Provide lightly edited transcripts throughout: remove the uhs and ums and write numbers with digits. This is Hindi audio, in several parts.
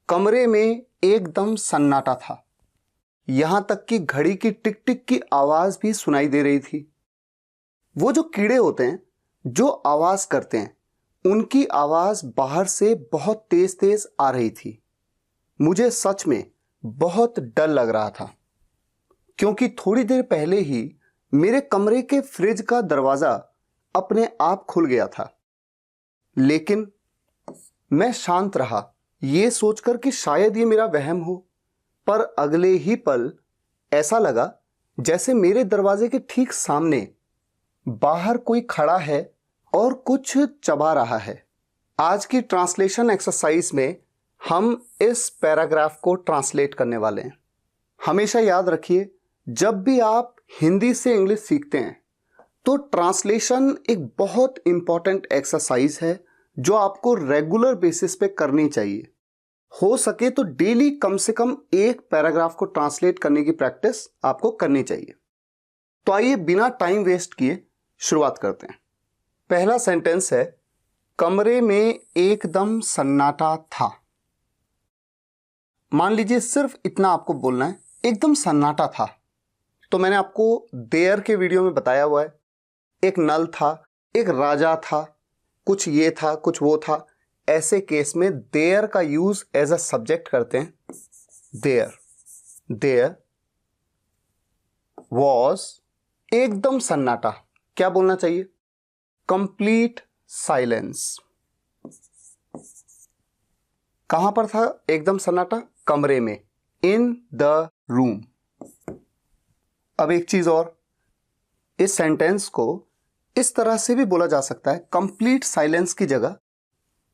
कमरे में एकदम सन्नाटा था। यहां तक कि घड़ी की टिक टिक की आवाज भी सुनाई दे रही थी। वो जो कीड़े होते हैं जो आवाज करते हैं, उनकी आवाज बाहर से बहुत तेज तेज आ रही थी। मुझे सच में बहुत डर लग रहा था, क्योंकि थोड़ी देर पहले ही मेरे कमरे के फ्रिज का दरवाजा अपने आप खुल गया था। लेकिन मैं शांत रहा, यह सोचकर कि शायद ये मेरा वहम हो। पर अगले ही पल ऐसा लगा जैसे मेरे दरवाजे के ठीक सामने बाहर कोई खड़ा है और कुछ चबा रहा है। आज की ट्रांसलेशन एक्सरसाइज में हम इस पैराग्राफ को ट्रांसलेट करने वाले हैं। हमेशा याद रखिए, जब भी आप हिंदी से इंग्लिश सीखते हैं तो ट्रांसलेशन एक बहुत इंपॉर्टेंट एक्सरसाइज है जो आपको रेगुलर बेसिस पे करनी चाहिए। हो सके तो डेली कम से कम एक पैराग्राफ को ट्रांसलेट करने की प्रैक्टिस आपको करनी चाहिए। तो आइए बिना टाइम वेस्ट किए शुरुआत करते हैं। पहला सेंटेंस है, कमरे में एकदम सन्नाटा था। मान लीजिए सिर्फ इतना आपको बोलना है, एकदम सन्नाटा था। तो मैंने आपको देयर के वीडियो में बताया हुआ है, एक नल था, एक राजा था, कुछ ये था, कुछ वो था। ऐसे केस में देयर का यूज एज अ सब्जेक्ट करते हैं। देयर वॉज, एकदम सन्नाटा, क्या बोलना चाहिए? Complete silence. कहां पर था एकदम सन्नाटा? कमरे में, इन द रूम। अब एक चीज और, इस सेंटेंस को इस तरह से भी बोला जा सकता है, कंप्लीट साइलेंस की जगह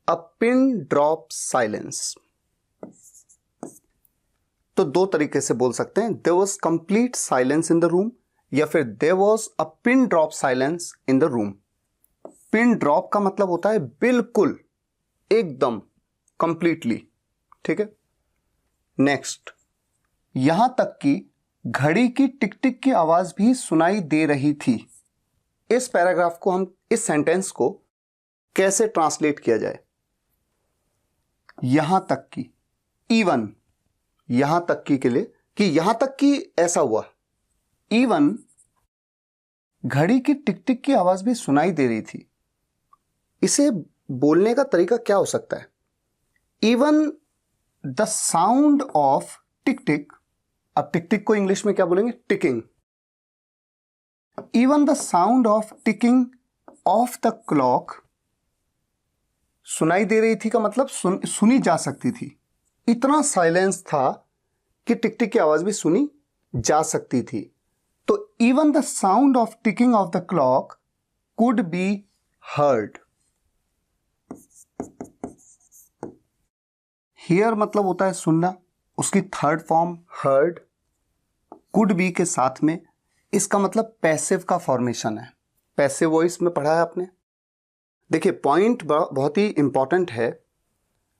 अ पिन ड्रॉप साइलेंस। तो दो तरीके से बोल सकते हैं, there was complete silence in the room, या फिर there was a pin drop silence in the room. Pin drop का मतलब होता है बिल्कुल, एकदम, कंप्लीटली। ठीक है। नेक्स्ट, यहां तक कि घड़ी की टिक टिक की आवाज भी सुनाई दे रही थी। इस पैराग्राफ को हम, इस सेंटेंस को कैसे ट्रांसलेट किया जाए? यहां तक कि, इवन, यहां तक की के लिए कि यहां तक कि ऐसा हुआ, इवन घड़ी की टिक टिक की आवाज भी सुनाई दे रही थी। इसे बोलने का तरीका क्या हो सकता है? इवन द साउंड ऑफ टिक टिक। अब टिक टिक को इंग्लिश में क्या बोलेंगे? Ticking. Even the sound of ticking of the clock, सुनाई दे रही थी का मतलब सुनी जा सकती थी। इतना साइलेंस था कि टिक टिक की आवाज भी सुनी जा सकती थी। तो even the sound of ticking of the clock could be heard. Here मतलब होता है सुनना, उसकी third form heard, could be के साथ में। इसका मतलब पैसिव का फॉर्मेशन है। पैसिव वॉइस में पढ़ा है आपने। देखिए पॉइंट बहुत ही इंपॉर्टेंट है।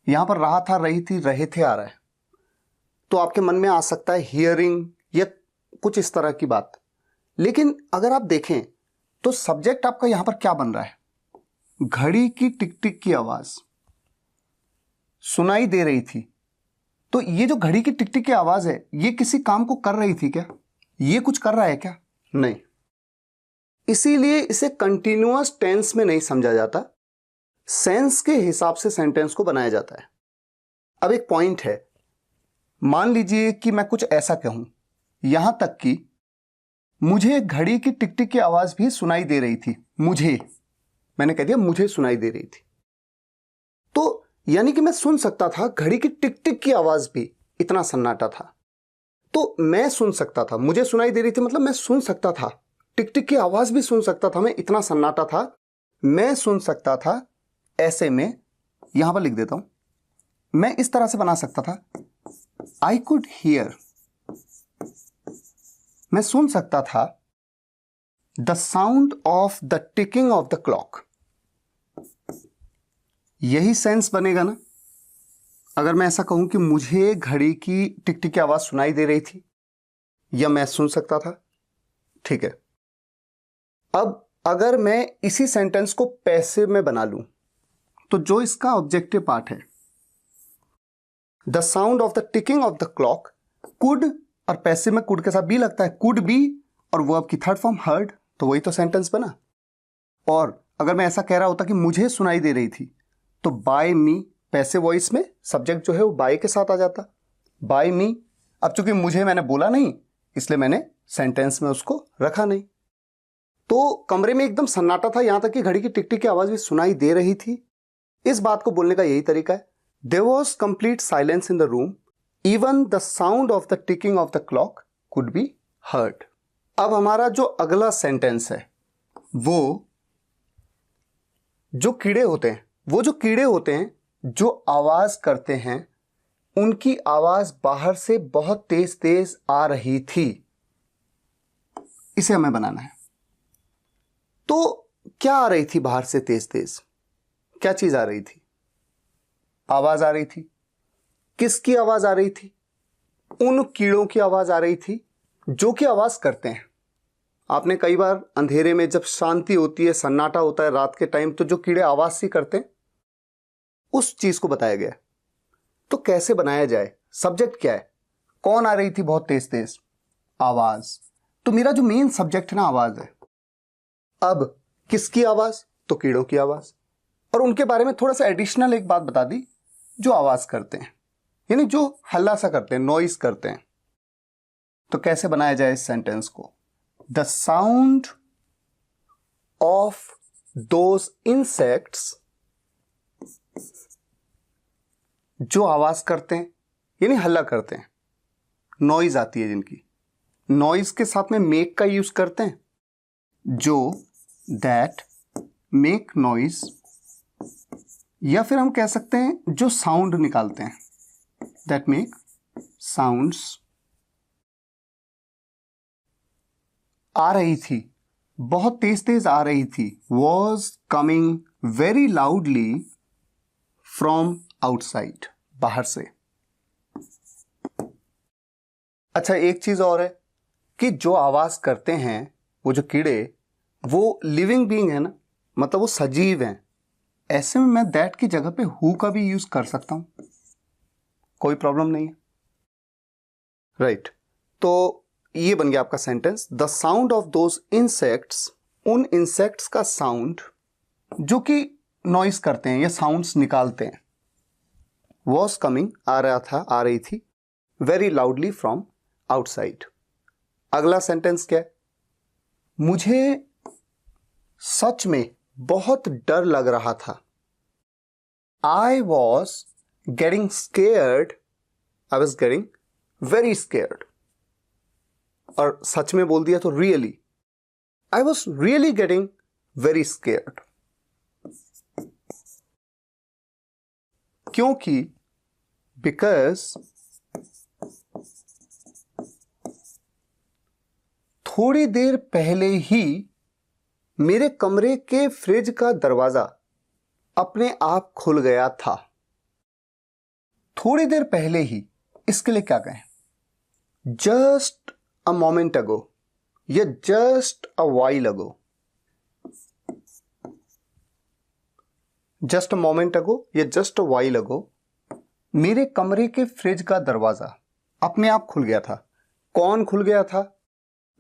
यहां पर रहा था, रही थी, रहे थे आ रहा है, तो आपके मन में आ सकता है हियरिंग या कुछ इस तरह की बात। लेकिन अगर आप देखें तो सब्जेक्ट आपका यहां पर क्या बन रहा है? घड़ी की टिक टिक की आवाज सुनाई दे रही थी। तो ये जो घड़ी की टिक टिक की आवाज है, ये किसी काम को कर रही थी क्या? ये कुछ कर रहा है क्या? नहीं। इसीलिए इसे कंटिन्यूअस टेंस में नहीं समझा जाता, सेंस के हिसाब से सेंटेंस को बनाया जाता है। अब एक पॉइंट है, मान लीजिए कि मैं कुछ ऐसा कहूं, यहां तक कि मुझे घड़ी की टिक टिक की आवाज भी सुनाई दे रही थी। मैंने कह दिया मुझे सुनाई दे रही थी, तो यानी कि मैं सुन सकता था घड़ी की टिक टिक की आवाज भी, इतना सन्नाटा था। तो मैं सुन सकता था, मुझे सुनाई दे रही थी मतलब मैं सुन सकता था, टिक टिक की आवाज भी सुन सकता था मैं, इतना सन्नाटा था, मैं सुन सकता था। ऐसे में यहां पर लिख देता हूं, मैं इस तरह से बना सकता था, आई कुड हियर, मैं सुन सकता था the sound of the ticking of the clock. यही सेंस बनेगा ना अगर मैं ऐसा कहूं कि मुझे घड़ी की टिक टिक की आवाज सुनाई दे रही थी या मैं सुन सकता था। ठीक है। अब अगर मैं इसी सेंटेंस को पैसिव में बना लूं, तो जो इसका ऑब्जेक्टिव पार्ट है, the sound of the ticking of the clock could, और पैसिव में कुड के साथ बी लगता है, कुड बी और वर्ब की थर्ड फॉर्म हर्ड, तो वही तो सेंटेंस बना। और अगर मैं ऐसा कह रहा होता कि मुझे सुनाई दे रही थी, तो बाय मी, पैसिव वॉइस में सब्जेक्ट जो है वो बाय के साथ आ जाता, बाय मी। अब चूंकि मुझे मैंने बोला नहीं, इसलिए मैंने सेंटेंस में उसको रखा नहीं। तो कमरे में एकदम सन्नाटा था, यहां तक कि घड़ी की टिक टिक की आवाज भी सुनाई दे रही थी। इस बात को बोलने का यही तरीका है, there was complete silence in the room, even the sound of the ticking of the clock could be heard. अब हमारा जो अगला सेंटेंस है, वो जो कीड़े होते हैं जो आवाज करते हैं, उनकी आवाज बाहर से बहुत तेज तेज आ रही थी, इसे हमें बनाना है। तो क्या आ रही थी बाहर से तेज तेज? क्या चीज आ रही थी? आवाज आ रही थी। किसकी आवाज आ रही थी? उन कीड़ों की आवाज आ रही थी जो कि आवाज करते हैं। आपने कई बार अंधेरे में जब शांति होती है, सन्नाटा होता है रात के टाइम, तो जो कीड़े आवाज सी करते हैं, उस चीज को बताया गया। तो कैसे बनाया जाए? सब्जेक्ट क्या है? कौन आ रही थी बहुत तेज तेज? आवाज। तो मेरा जो मेन सब्जेक्ट है ना, आवाज है। अब किसकी आवाज? तो कीड़ों की आवाज। और उनके बारे में थोड़ा सा एडिशनल एक बात बता दी, जो आवाज करते हैं, यानी जो हल्ला सा करते हैं, नॉइस करते हैं। तो कैसे बनाया जाए इस सेंटेंस को? The sound of those insects, जो आवाज करते हैं यानी हल्ला करते हैं, नॉइज आती है जिनकी, नॉइज के साथ में मेक का यूज करते हैं, जो दैट मेक नॉइज, या फिर हम कह सकते हैं जो साउंड निकालते हैं, दैट मेक साउंड्स। आ रही थी, बहुत तेज तेज आ रही थी, was coming very loudly from outside, बाहर से। अच्छा, एक चीज और है कि जो आवाज करते हैं, वो जो कीड़े, वो लिविंग बीइंग है ना, मतलब वो सजीव हैं। ऐसे में मैं दैट की जगह पे हु का भी यूज कर सकता हूं, कोई प्रॉब्लम नहीं है, राइट। तो ये बन गया आपका sentence, the sound of those insects, उन इंसेक्ट्स का साउंड जो कि नॉइस करते हैं या साउंड्स निकालते हैं, वॉज कमिंग, आ रहा था, आ रही थी, वेरी लाउडली फ्रॉम आउटसाइड। अगला सेंटेंस क्या है? मुझे सच में बहुत डर लग रहा था, I was getting scared, I was getting very scared. और सच में बोल दिया तो really, I was really getting very scared. क्योंकि, बिकॉज थोड़ी देर पहले ही मेरे कमरे के फ्रिज का दरवाजा अपने आप खुल गया था। थोड़ी देर पहले ही, इसके लिए क्या कहें? जस्ट अ मोमेंट अगो या just a while ago. Just a moment ago या जस्ट अ वाइल अगो मेरे कमरे के फ्रिज का दरवाजा अपने आप खुल गया था। कौन खुल गया था?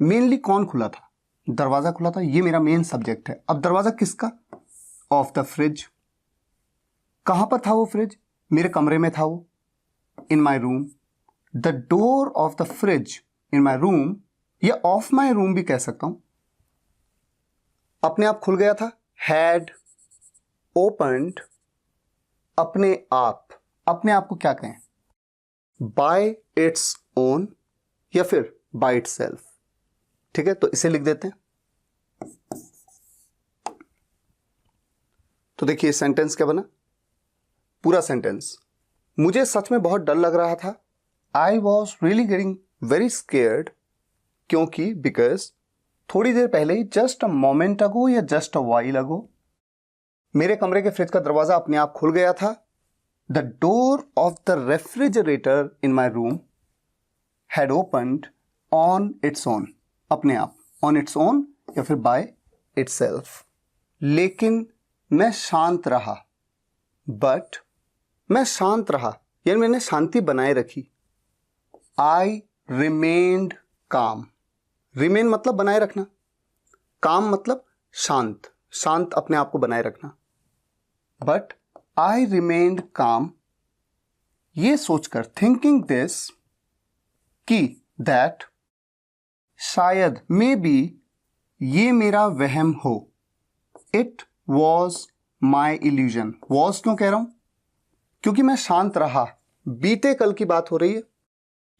मेनली कौन खुला था? दरवाजा खुला था, ये मेरा मेन सब्जेक्ट है। अब दरवाजा किसका? Of the fridge. कहां पर था वो फ्रिज? मेरे कमरे में था वो, in my room. The door of the fridge in my room, या ऑफ माई रूम भी कह सकता हूं, अपने आप खुल गया था। हैड ओपन्ड, अपने आप। अपने आप को क्या कहें? बाय इट्स ओन या फिर बाय इट सेल्फ। ठीक है, तो इसे लिख देते हैं। तो देखिए सेंटेंस क्या बना, पूरा सेंटेंस, मुझे सच में बहुत डर लग रहा था, I was really getting very scared, क्योंकि, बिकॉज थोड़ी देर पहले ही, जस्ट अ मोमेंट अगो या जस्ट अ वाइल अगो, मेरे कमरे के फ्रिज का दरवाजा अपने आप खुल गया था। The door of the refrigerator in my room had opened on its own, अपने आप, ऑन इट्स ओन या फिर बाय इटसेल्फ। लेकिन मैं शांत रहा, बट मैं शांत रहा यानी मैंने शांति बनाए रखी। आई रिमेन्ड काम। रिमेन मतलब बनाए रखना, काम मतलब शांत, शांत अपने आप को बनाए रखना। बट आई रिमेन्ड काम, ये सोचकर, थिंकिंग दिस, कि दैट, शायद, मे बी, ये मेरा वहम हो। It was my illusion. Was क्यों कह रहा हूं? क्योंकि मैं शांत रहा। बीते कल की बात हो रही है,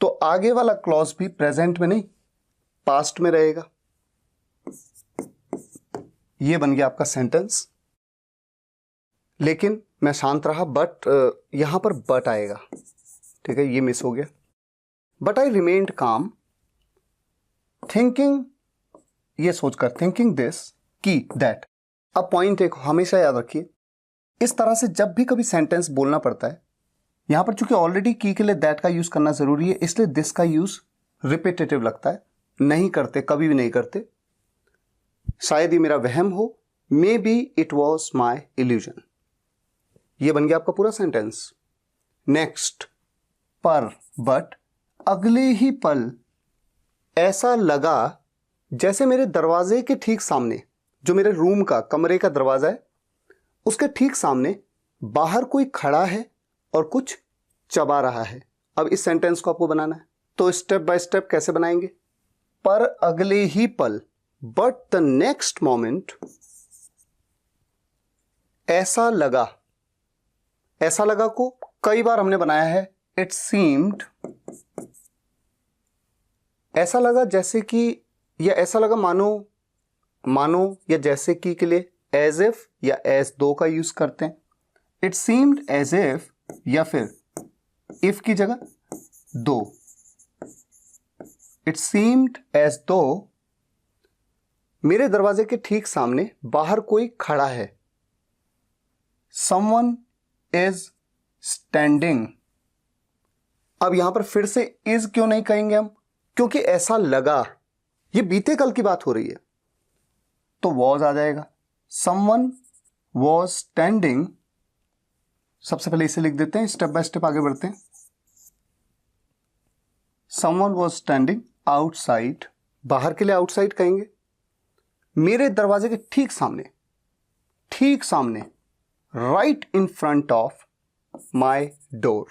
तो आगे वाला क्लॉज भी प्रेजेंट में नहीं, पास्ट में रहेगा। ये बन गया आपका सेंटेंस। लेकिन मैं शांत रहा, बट यहां पर बट आएगा, ठीक है, ये मिस हो गया। बट आई रिमेन्ड काम, थिंकिंग, ये सोचकर, थिंकिंग दिस, कि दैट। अब पॉइंट एक हमेशा याद रखिए, इस तरह से जब भी कभी सेंटेंस बोलना पड़ता है, यहां पर चूंकि ऑलरेडी की के लिए दैट का यूज करना जरूरी है, इसलिए दिस का यूज रिपीटेटिव लगता है, नहीं करते, कभी भी नहीं करते। शायद ये मेरा वहम हो, may be it was my illusion. ये बन गया आपका पूरा सेंटेंस। नेक्स्ट, पर, बट, अगले ही पल ऐसा लगा जैसे मेरे दरवाजे के ठीक सामने, जो मेरे रूम का, कमरे का दरवाजा है, उसके ठीक सामने बाहर कोई खड़ा है और कुछ चबा रहा है। अब इस सेंटेंस को आपको बनाना है, तो स्टेप बाय स्टेप कैसे बनाएंगे? पर अगले ही पल, बट द नेक्स्ट मोमेंट, ऐसा लगा। ऐसा लगा को कई बार हमने बनाया है, इट सीम्ड। ऐसा लगा जैसे कि, या ऐसा लगा मानो या जैसे कि के लिए एज इफ या एज दो का यूज करते हैं। इट सीम्ड एज इफ, या फिर इफ की जगह दो। इट सीम्ड एज दो मेरे दरवाजे के ठीक सामने बाहर कोई खड़ा है। Someone is standing. अब यहां पर फिर से इज क्यों नहीं कहेंगे हम? क्योंकि ऐसा लगा, ये बीते कल की बात हो रही है, तो वॉज आ जाएगा। समवन वॉज स्टैंडिंग, सबसे पहले इसे लिख देते हैं, स्टेप बाय स्टेप आगे बढ़ते हैं। समवन वॉज स्टैंडिंग आउटसाइड, बाहर के लिए आउटसाइड कहेंगे, मेरे दरवाजे के ठीक सामने, right in front of my door.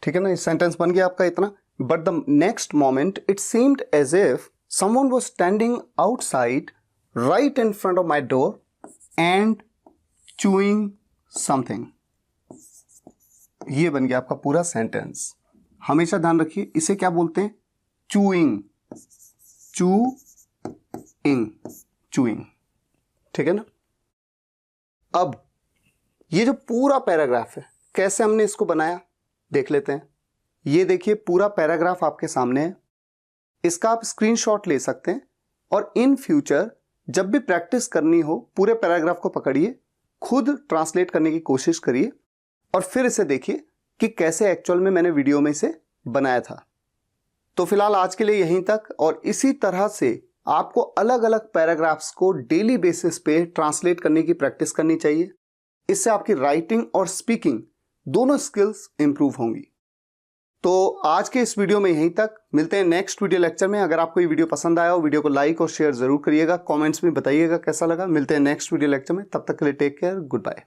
ठीक है ना, इस सेंटेंस बन गया आपका इतना। But the next moment it seemed as if someone was standing outside right in front of my door and chewing something. ये बन गया आपका पूरा सेंटेंस। हमेशा ध्यान रखिए, इसे क्या बोलते हैं? Chewing, chewing. ठीक है ना। अब ये जो पूरा पैराग्राफ है, कैसे हमने इसको बनाया देख लेते हैं। ये देखिए, पूरा पैराग्राफ आपके सामने है, इसका आप स्क्रीनशॉट ले सकते हैं और इन फ्यूचर जब भी प्रैक्टिस करनी हो, पूरे पैराग्राफ को पकड़िए, खुद ट्रांसलेट करने की कोशिश करिए और फिर इसे देखिए कि कैसे एक्चुअल में मैंने वीडियो में इसे बनाया था। तो फिलहाल आज के लिए यहीं तक, और इसी तरह से आपको अलग अलग पैराग्राफ्स को डेली बेसिस पे ट्रांसलेट करने की प्रैक्टिस करनी चाहिए। इससे आपकी राइटिंग और स्पीकिंग दोनों स्किल्स इंप्रूव होंगी। तो आज के इस वीडियो में यहीं तक, मिलते हैं नेक्स्ट वीडियो लेक्चर में। अगर आपको ये वीडियो पसंद आया हो, वीडियो को लाइक और शेयर जरूर करिएगा, कमेंट्स में बताइएगा कैसा लगा। मिलते हैं नेक्स्ट वीडियो लेक्चर में, तब तक के लिए टेक केयर, गुड बाय।